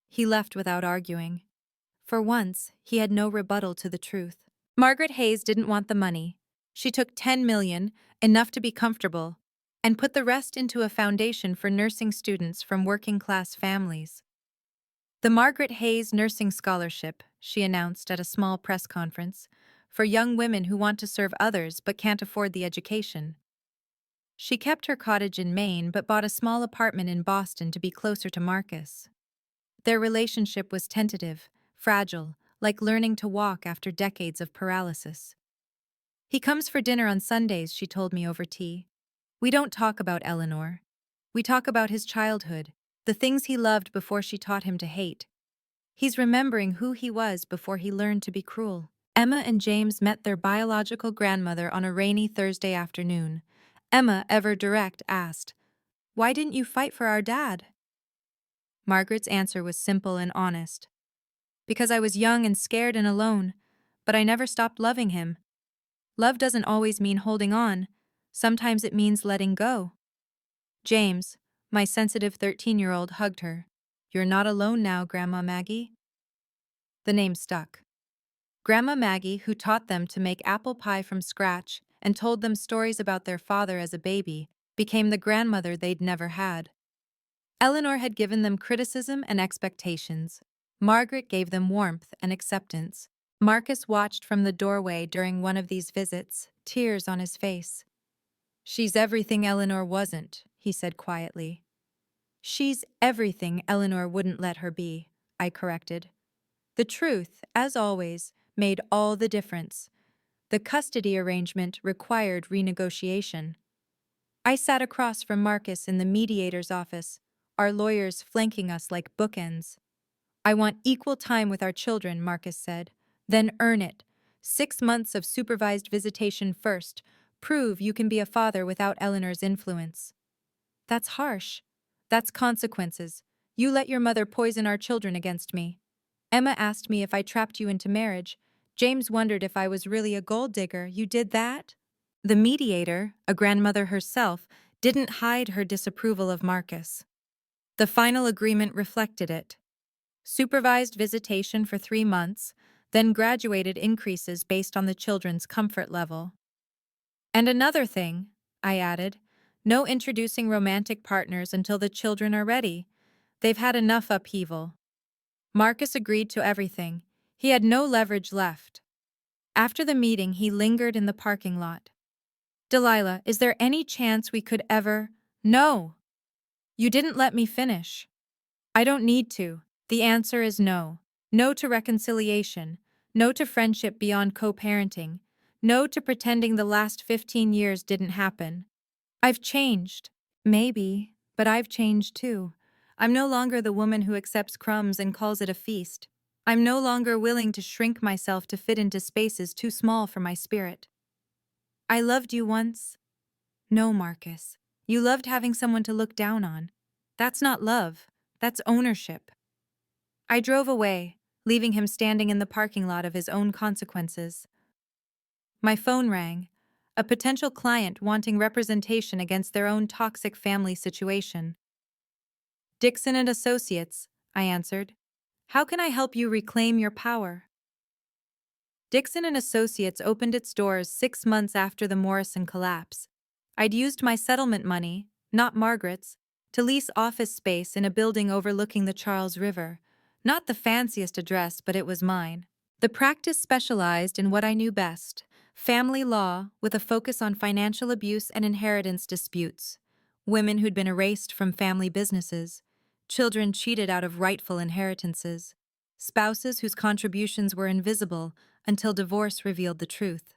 He left without arguing. For once, he had no rebuttal to the truth. Margaret Hayes didn't want the money. She took $10 million, enough to be comfortable, and put the rest into a foundation for nursing students from working-class families. The Margaret Hayes Nursing Scholarship, she announced at a small press conference, for young women who want to serve others but can't afford the education. She kept her cottage in Maine but bought a small apartment in Boston to be closer to Marcus. Their relationship was tentative, fragile, like learning to walk after decades of paralysis. He comes for dinner on Sundays, she told me over tea. We don't talk about Eleanor. We talk about his childhood, the things he loved before she taught him to hate. He's remembering who he was before he learned to be cruel. Emma and James met their biological grandmother on a rainy Thursday afternoon. Emma, ever direct, asked, "Why didn't you fight for our dad?" Margaret's answer was simple and honest. Because I was young and scared and alone, but I never stopped loving him. Love doesn't always mean holding on. Sometimes it means letting go. James, my sensitive 13-year-old, hugged her. You're not alone now, Grandma Maggie. The name stuck. Grandma Maggie, who taught them to make apple pie from scratch and told them stories about their father as a baby, became the grandmother they'd never had. Eleanor had given them criticism and expectations. Margaret gave them warmth and acceptance. Marcus watched from the doorway during one of these visits, tears on his face. She's everything Eleanor wasn't, he said quietly. She's everything Eleanor wouldn't let her be, I corrected. The truth, as always, made all the difference. The custody arrangement required renegotiation. I sat across from Marcus in the mediator's office, our lawyers flanking us like bookends. I want equal time with our children, Marcus said. Then earn it. 6 months of supervised visitation first. Prove you can be a father without Eleanor's influence. That's harsh. That's consequences. You let your mother poison our children against me. Emma asked me if I trapped you into marriage. James wondered if I was really a gold digger. You did that? The mediator, a grandmother herself, didn't hide her disapproval of Marcus. The final agreement reflected it. Supervised visitation for 3 months, then graduated increases based on the children's comfort level. And another thing, I added, no introducing romantic partners until the children are ready. They've had enough upheaval. Marcus agreed to everything. He had no leverage left. After the meeting, he lingered in the parking lot. Delilah, is there any chance we could ever— No! You didn't let me finish. I don't need to. The answer is no. No to reconciliation. No to friendship beyond co-parenting. No to pretending the last 15 years didn't happen. I've changed. Maybe, but I've changed too. I'm no longer the woman who accepts crumbs and calls it a feast. I'm no longer willing to shrink myself to fit into spaces too small for my spirit. I loved you once. No, Marcus. You loved having someone to look down on. That's not love. That's ownership. I drove away, leaving him standing in the parking lot of his own consequences. My phone rang. A potential client wanting representation against their own toxic family situation. Dixon and Associates, I answered. How can I help you reclaim your power? Dixon and Associates opened its doors 6 months after the Morrison collapse. I'd used my settlement money, not Margaret's, to lease office space in a building overlooking the Charles River. Not the fanciest address, but it was mine. The practice specialized in what I knew best: family law with a focus on financial abuse and inheritance disputes, women who'd been erased from family businesses, children cheated out of rightful inheritances, spouses whose contributions were invisible until divorce revealed the truth.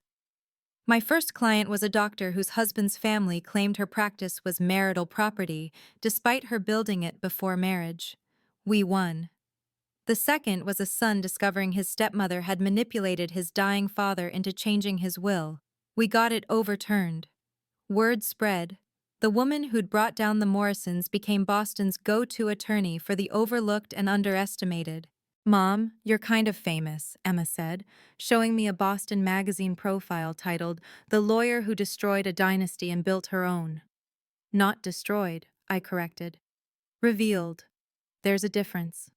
My first client was a doctor whose husband's family claimed her practice was marital property, despite her building it before marriage. We won. The second was a son discovering his stepmother had manipulated his dying father into changing his will. We got it overturned. Word spread. The woman who'd brought down the Morrisons became Boston's go-to attorney for the overlooked and underestimated. Mom, you're kind of famous, Emma said, showing me a Boston magazine profile titled "The Lawyer Who Destroyed a Dynasty and Built Her Own." Not destroyed, I corrected. Revealed. There's a difference.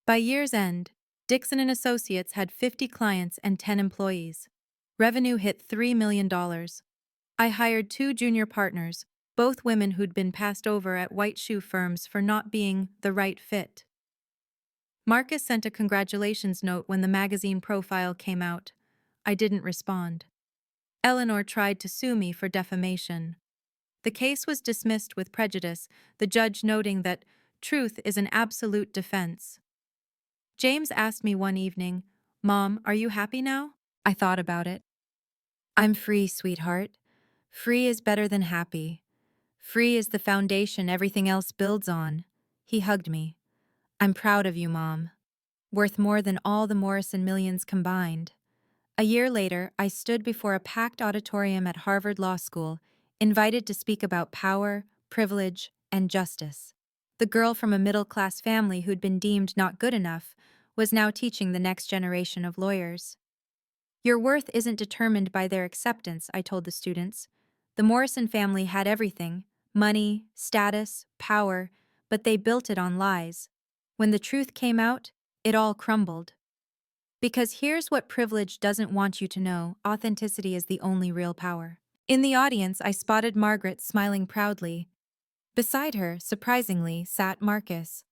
By year's end, Dixon and Associates had 50 clients and 10 employees. Revenue hit $3 million. I hired 2 junior partners, both women who'd been passed over at white shoe firms for not being the right fit. Marcus sent a congratulations note when the magazine profile came out. I didn't respond. Eleanor tried to sue me for defamation. The case was dismissed with prejudice, the judge noting that truth is an absolute defense. James asked me one evening, "Mom, are you happy now?" I thought about it. I'm free, sweetheart. Free is better than happy. Free is the foundation everything else builds on. He hugged me. I'm proud of you, Mom. Worth more than all the Morrison millions combined. A year later, I stood before a packed auditorium at Harvard Law School, invited to speak about power, privilege, and justice. The girl from a middle-class family who'd been deemed not good enough was now teaching the next generation of lawyers. Your worth isn't determined by their acceptance, I told the students. The Morrison family had everything: money, status, power, but they built it on lies. When the truth came out, it all crumbled. Because here's what privilege doesn't want you to know: authenticity is the only real power. In the audience, I spotted Margaret smiling proudly. Beside her, surprisingly, sat Marcus.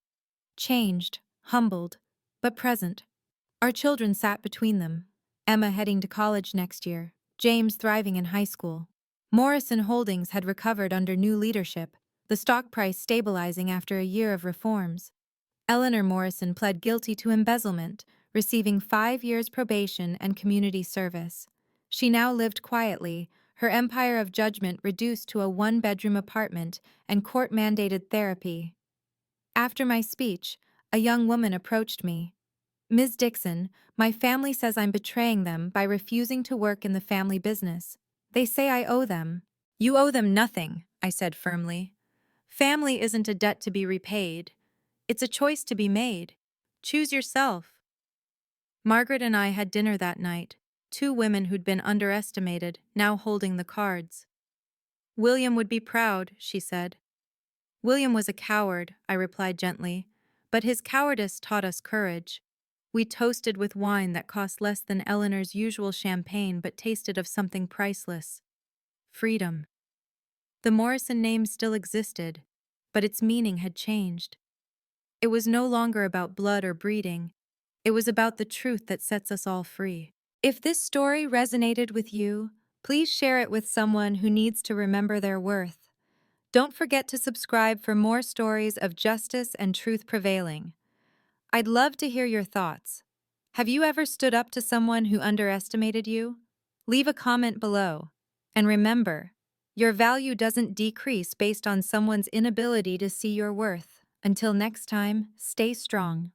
Changed, humbled, but present. Our children sat between them. Emma heading to college next year, James thriving in high school. Morrison Holdings had recovered under new leadership, the stock price stabilizing after a year of reforms. Eleanor Morrison pled guilty to embezzlement, receiving 5 years probation and community service. She now lived quietly, her empire of judgment reduced to a 1-bedroom apartment and court-mandated therapy. After my speech, a young woman approached me. "Ms. Dixon, my family says I'm betraying them by refusing to work in the family business. They say I owe them." "You owe them nothing," I said firmly. "Family isn't a debt to be repaid. It's a choice to be made. Choose yourself. Margaret and I had dinner that night, two women who'd been underestimated, now holding the cards. William would be proud, she said. William was a coward, I replied gently, but his cowardice taught us courage. We toasted with wine that cost less than Eleanor's usual champagne but tasted of something priceless. Freedom. The Morrison name still existed, but its meaning had changed. It was no longer about blood or breeding. It was about the truth that sets us all free. If this story resonated with you, please share it with someone who needs to remember their worth. Don't forget to subscribe for more stories of justice and truth prevailing. I'd love to hear your thoughts. Have you ever stood up to someone who underestimated you? Leave a comment below. And remember, your value doesn't decrease based on someone's inability to see your worth. Until next time, stay strong.